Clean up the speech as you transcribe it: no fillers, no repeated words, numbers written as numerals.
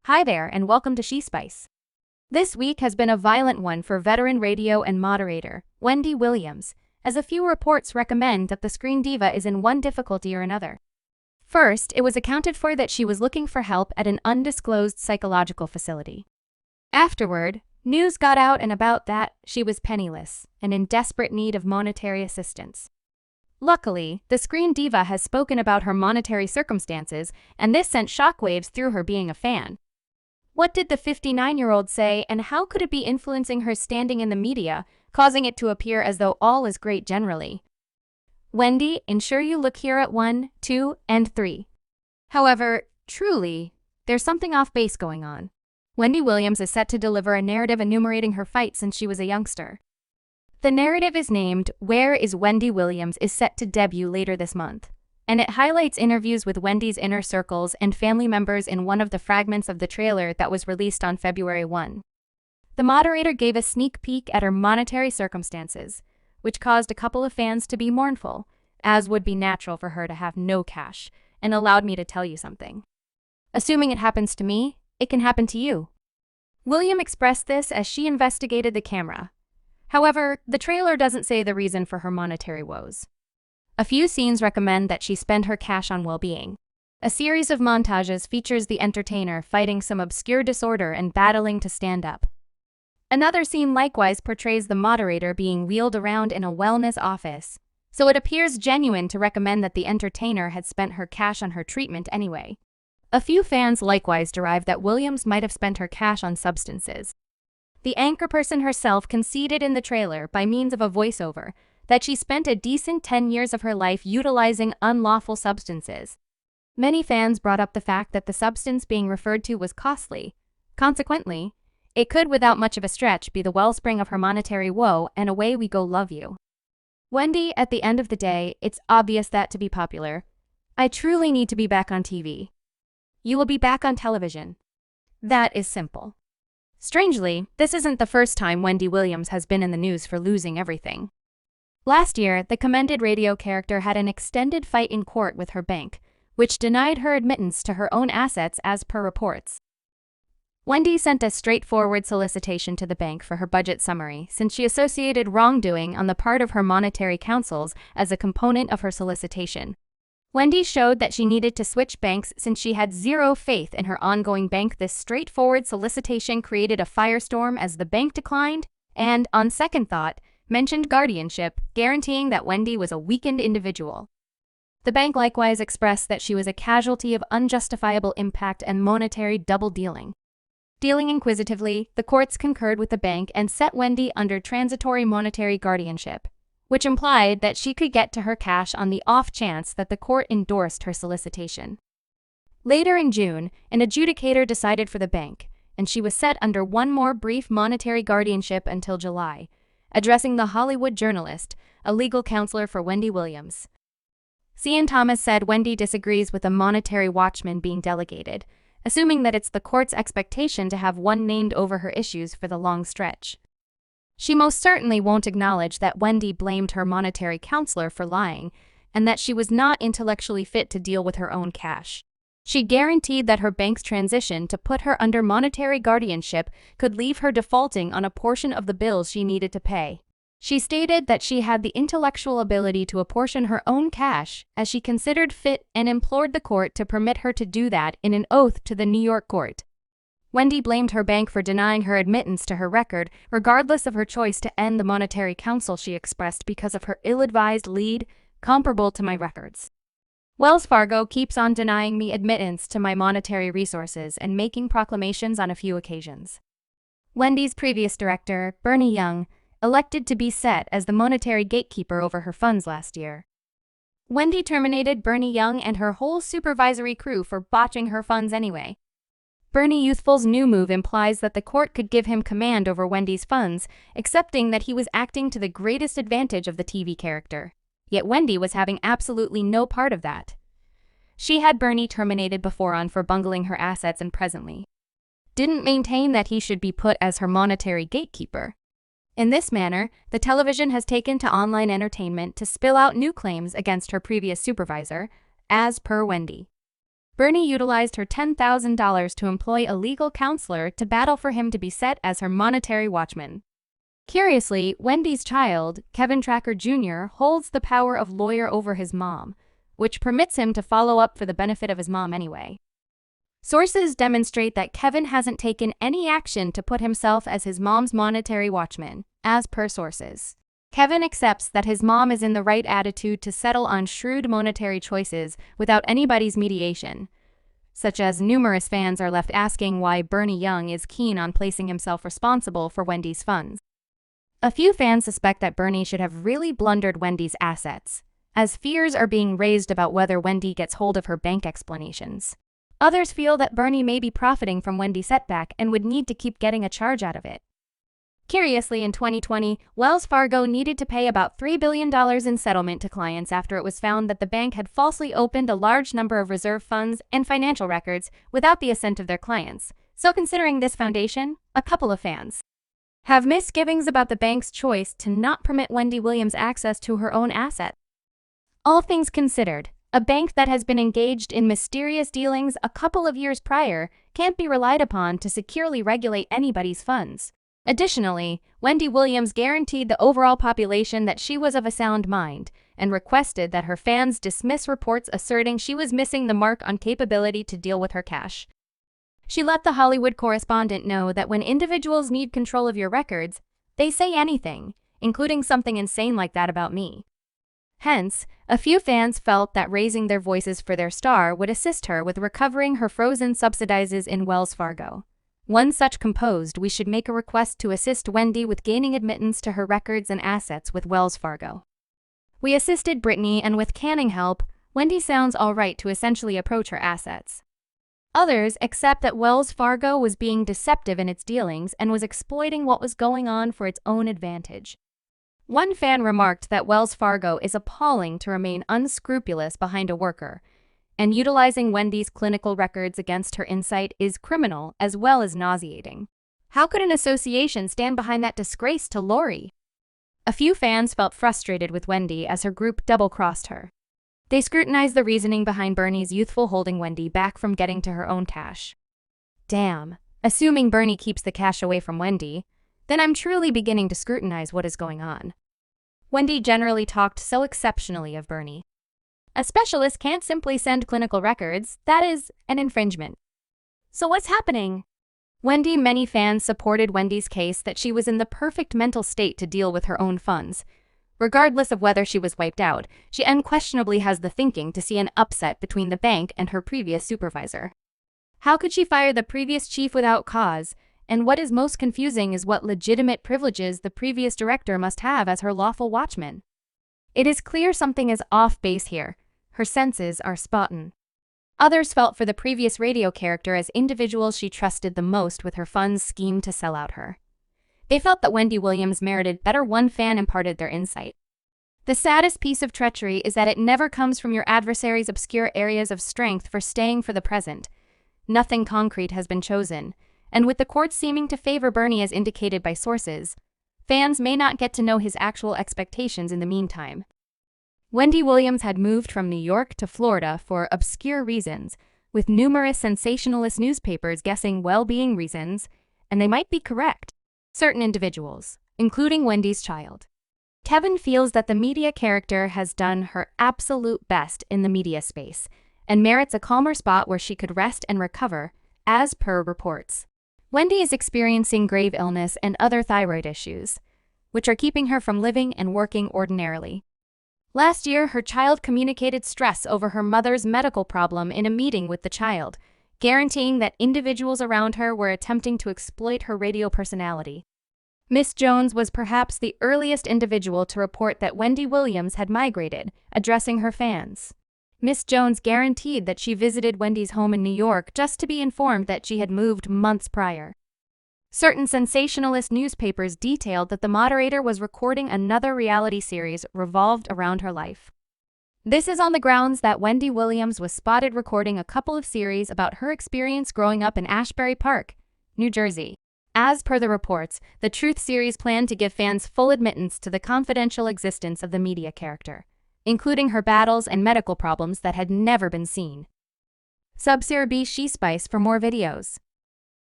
Hi there, and welcome to She Spice. This week has been a violent one for veteran radio and moderator, Wendy Williams, as a few reports recommend that the screen diva is in one difficulty or another. First, it was accounted for that she was looking for help at an undisclosed psychological facility. Afterward, news got out and about that she was penniless and in desperate need of monetary assistance. Luckily, the screen diva has spoken about her monetary circumstances, and this sent shockwaves through her being a fan. What did the 59-year-old say, and how could it be influencing her standing in the media, causing it to appear as though all is great generally? Wendy, ensure you look here at 1, 2, and 3. However, truly, there's something off base going on. Wendy Williams is set to deliver a narrative enumerating her fight since she was a youngster. The narrative is named Where is Wendy Williams is set to debut later this month, and it highlights interviews with Wendy's inner circles and family members in one of the fragments of the trailer that was released on February 1. The moderator gave a sneak peek at her monetary circumstances, which caused a couple of fans to be mournful, as would be natural for her to have no cash, and allowed me to tell you something. Assuming it happens to me, it can happen to you. William expressed this as she investigated the camera. However, the trailer doesn't say the reason for her monetary woes. A few scenes recommend that she spend her cash on well-being. A series of montages features the entertainer fighting some obscure disorder and battling to stand up. Another scene likewise portrays the moderator being wheeled around in a wellness office, so it appears genuine to recommend that the entertainer had spent her cash on her treatment anyway. A few fans likewise derive that Williams might have spent her cash on substances. The anchorperson herself conceded in the trailer by means of a voiceover that she spent a decent 10 years of her life utilizing unlawful substances. Many fans brought up the fact that the substance being referred to was costly. Consequently, it could without much of a stretch be the wellspring of her monetary woe, and away we go, love you. Wendy, at the end of the day, it's obvious that to be popular, I truly need to be back on TV. You will be back on television. That is simple. Strangely, this isn't the first time Wendy Williams has been in the news for losing everything. Last year, the commended radio character had an extended fight in court with her bank, which denied her admittance to her own assets as per reports. Wendy sent a straightforward solicitation to the bank for her budget summary since she associated wrongdoing on the part of her monetary counsels as a component of her solicitation. Wendy showed that she needed to switch banks since she had zero faith in her ongoing bank. This straightforward solicitation created a firestorm as the bank declined and, on second thought, mentioned guardianship, guaranteeing that Wendy was a weakened individual. The bank likewise expressed that she was a casualty of unjustifiable impact and monetary double-dealing. Dealing inquisitively, the courts concurred with the bank and set Wendy under transitory monetary guardianship, which implied that she could get to her cash on the off chance that the court endorsed her solicitation. Later in June, an adjudicator decided for the bank, and she was set under one more brief monetary guardianship until July. Addressing The Hollywood Journalist, a legal counselor for Wendy Williams, Cian Thomas said Wendy disagrees with a monetary watchman being delegated, assuming that it's the court's expectation to have one named over her issues for the long stretch. She most certainly won't acknowledge that Wendy blamed her monetary counselor for lying and that she was not intellectually fit to deal with her own cash. She guaranteed that her bank's transition to put her under monetary guardianship could leave her defaulting on a portion of the bills she needed to pay. She stated that she had the intellectual ability to apportion her own cash as she considered fit and implored the court to permit her to do that in an oath to the New York court. Wendy blamed her bank for denying her admittance to her record, regardless of her choice to end the monetary counsel she expressed because of her ill-advised lead, comparable to my records. Wells Fargo keeps on denying me admittance to my monetary resources and making proclamations on a few occasions. Wendy's previous director, Bernie Young, elected to be set as the monetary gatekeeper over her funds last year. Wendy terminated Bernie Young and her whole supervisory crew for botching her funds anyway. Bernie Youthful's new move implies that the court could give him command over Wendy's funds, accepting that he was acting to the greatest advantage of the TV character. Yet Wendy was having absolutely no part of that. She had Bernie terminated beforehand for bungling her assets and presently didn't maintain that he should be put as her monetary gatekeeper. In this manner, the television has taken to online entertainment to spill out new claims against her previous supervisor, as per Wendy. Bernie utilized her $10,000 to employ a legal counselor to battle for him to be set as her monetary watchman. Curiously, Wendy's child, Kevin Tracker Jr., holds the power of lawyer over his mom, which permits him to follow up for the benefit of his mom anyway. Sources demonstrate that Kevin hasn't taken any action to put himself as his mom's monetary watchman, as per sources. Kevin accepts that his mom is in the right attitude to settle on shrewd monetary choices without anybody's mediation, such as numerous fans are left asking why Bernie Young is keen on placing himself responsible for Wendy's funds. A few fans suspect that Bernie should have really blundered Wendy's assets, as fears are being raised about whether Wendy gets hold of her bank explanations. Others feel that Bernie may be profiting from Wendy's setback and would need to keep getting a charge out of it. Curiously, in 2020, Wells Fargo needed to pay about $3 billion in settlement to clients after it was found that the bank had falsely opened a large number of reserve funds and financial records without the assent of their clients. So considering this foundation, a couple of fans have misgivings about the bank's choice to not permit Wendy Williams access to her own asset. All things considered, a bank that has been engaged in mysterious dealings a couple of years prior can't be relied upon to securely regulate anybody's funds. Additionally, Wendy Williams guaranteed the overall population that she was of a sound mind and requested that her fans dismiss reports asserting she was missing the mark on capability to deal with her cash. She let The Hollywood Correspondent know that when individuals need control of your records, they say anything, including something insane like that about me. Hence, a few fans felt that raising their voices for their star would assist her with recovering her frozen subsidies in Wells Fargo. One such composed, "We should make a request to assist Wendy with gaining admittance to her records and assets with Wells Fargo. We assisted Brittany, and with canning help, Wendy sounds all right to essentially approach her assets." Others accept that Wells Fargo was being deceptive in its dealings and was exploiting what was going on for its own advantage. One fan remarked that Wells Fargo is appalling to remain unscrupulous behind a worker, and utilizing Wendy's clinical records against her insight is criminal as well as nauseating. How could an association stand behind that disgrace to Lori? A few fans felt frustrated with Wendy as her group double-crossed her. They scrutinized the reasoning behind Bernie's youthful holding Wendy back from getting to her own cash. Damn, assuming Bernie keeps the cash away from Wendy, then I'm truly beginning to scrutinize what is going on. Wendy generally talked so exceptionally of Bernie. A specialist can't simply send clinical records, that is an infringement. So what's happening? Many fans supported Wendy's case that she was in the perfect mental state to deal with her own funds. Regardless of whether she was wiped out, she unquestionably has the thinking to see an upset between the bank and her previous supervisor. How could she fire the previous chief without cause? And what is most confusing is what legitimate privileges the previous director must have as her lawful watchman. It is clear something is off base here. Her senses are spotting. Others felt for the previous radio character as individuals she trusted the most with her funds schemed to sell out her. They felt that Wendy Williams merited better. One fan imparted their insight. The saddest piece of treachery is that it never comes from your adversary's obscure areas of strength for staying for the present. Nothing concrete has been chosen, and with the courts seeming to favor Bernie as indicated by sources, fans may not get to know his actual expectations in the meantime. Wendy Williams had moved from New York to Florida for obscure reasons, with numerous sensationalist newspapers guessing well-being reasons, and they might be correct. Certain individuals, including Wendy's child. Kevin feels that the media character has done her absolute best in the media space and merits a calmer spot where she could rest and recover, as per reports. Wendy is experiencing grave illness and other thyroid issues, which are keeping her from living and working ordinarily. Last year, her child communicated stress over her mother's medical problem in a meeting with the child, guaranteeing that individuals around her were attempting to exploit her radio personality. Miss Jones was perhaps the earliest individual to report that Wendy Williams had migrated, addressing her fans. Miss Jones guaranteed that she visited Wendy's home in New York just to be informed that she had moved months prior. Certain sensationalist newspapers detailed that the moderator was recording another reality series revolved around her life. This is on the grounds that Wendy Williams was spotted recording a couple of series about her experience growing up in Ashbury Park, New Jersey. As per the reports, the Truth series planned to give fans full admittance to the confidential existence of the media character, including her battles and medical problems that had never been seen. Sub Sarah B She Spice for more videos.